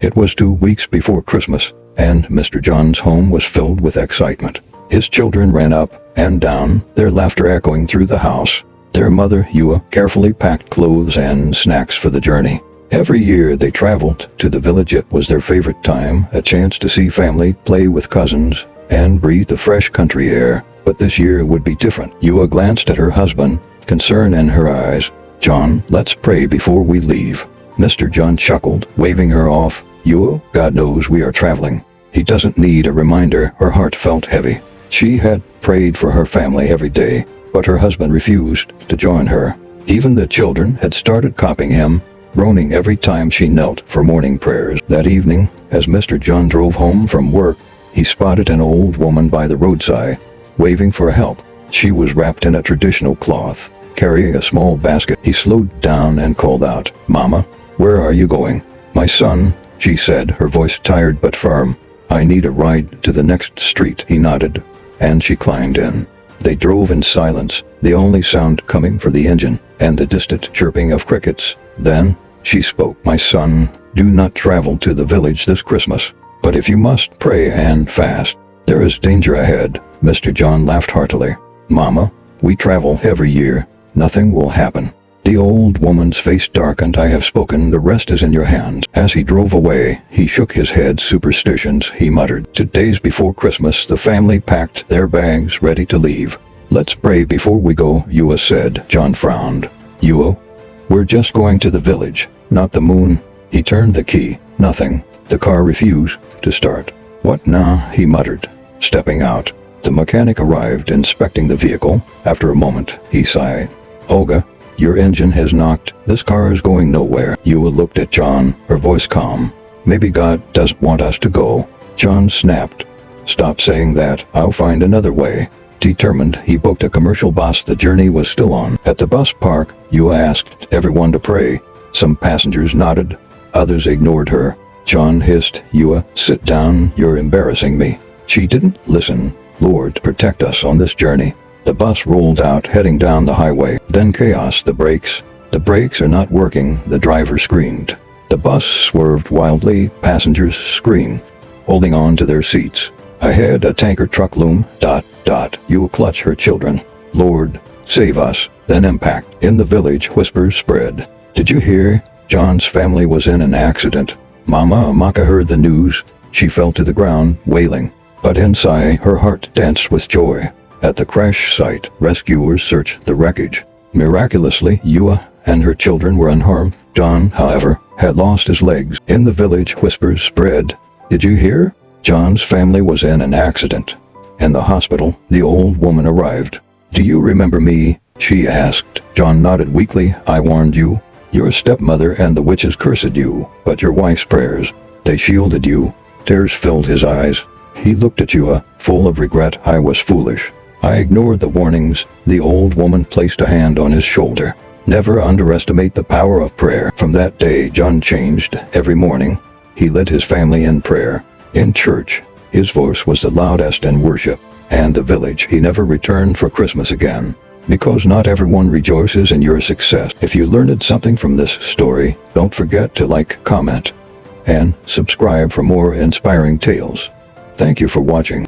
It was 2 weeks before Christmas, and Mr. John's home was filled with excitement. His children ran up and down, their laughter echoing through the house. Their mother, Ewa, carefully packed clothes and snacks for the journey. Every year they traveled to the village. It was their favorite time, a chance to see family, play with cousins, and breathe the fresh country air. But this year would be different. Ewa glanced at her husband, concern in her eyes. "John, let's pray before we leave." Mr. John chuckled, waving her off. "Ewa, God knows we are traveling. He doesn't need a reminder." Her heart felt heavy. She had prayed for her family every day, but her husband refused to join her. Even the children had started copying him, groaning every time she knelt for morning prayers. That evening, as Mr. John drove home from work, he spotted an old woman by the roadside, waving for help. She was wrapped in a traditional cloth, carrying a small basket. He slowed down and called out, "Mama, where are you going?" "My son," she said, her voice tired but firm. "I need a ride to the next street." He nodded, and she climbed in. They drove in silence, the only sound coming from the engine and the distant chirping of crickets. Then she spoke. "My son, do not travel to the village this Christmas. But if you must, pray and fast. There is danger ahead." Mr. John laughed heartily. "Mama, we travel every year. Nothing will happen." The old woman's face darkened. "I have spoken, the rest is in your hands." As he drove away, he shook his head. "Superstitions," he muttered. 2 days before Christmas, the family packed their bags, ready to leave. "Let's pray before we go," Ewa said. John frowned. "Ewa, we're just going to the village, not the moon." He turned the key. Nothing. The car refused to start. "What now?" he muttered, stepping out. The mechanic arrived, inspecting the vehicle. After a moment, he sighed. "Olga, your engine has knocked. This car is going nowhere." Ewa looked at John, her voice calm. "Maybe God doesn't want us to go." John snapped. "Stop saying that. I'll find another way." Determined, he booked a commercial bus. The journey was still on. At the bus park, Ewa asked everyone to pray. Some passengers nodded, others ignored her. John hissed, "Ewa, sit down, you're embarrassing me." She didn't listen. "Lord, protect us on this journey." The bus rolled out, heading down the highway. Then chaos. The brakes are not working, the driver screamed. The bus swerved wildly, passengers screamed, holding on to their seats. Ahead, a tanker truck loomed. Ewa clutched her children. "Lord, save us." Then impact. In the village, whispers spread. "Did you hear? John's family was in an accident." Mama Amaka heard the news. She fell to the ground, wailing. But inside, her heart danced with joy. At the crash site, rescuers searched the wreckage. Miraculously, Ewa and her children were unharmed. John, however, had lost his legs. In the village, whispers spread. "Did you hear? John's family was in an accident." In the hospital, the old woman arrived. "Do you remember me?" she asked. John nodded weakly. "I warned you. Your stepmother and the witches cursed you, but your wife's prayers, they shielded you." Tears filled his eyes. He looked at Ewa, full of regret. "I was foolish. I ignored the warnings." The old woman placed a hand on his shoulder. "Never underestimate the power of prayer." From that day, John changed. Every morning, he led his family in prayer. In church, his voice was the loudest in worship. And the village, he never returned for Christmas again. Because not everyone rejoices in your success. If you learned something from this story, don't forget to like, comment, and subscribe for more inspiring tales. Thank you for watching.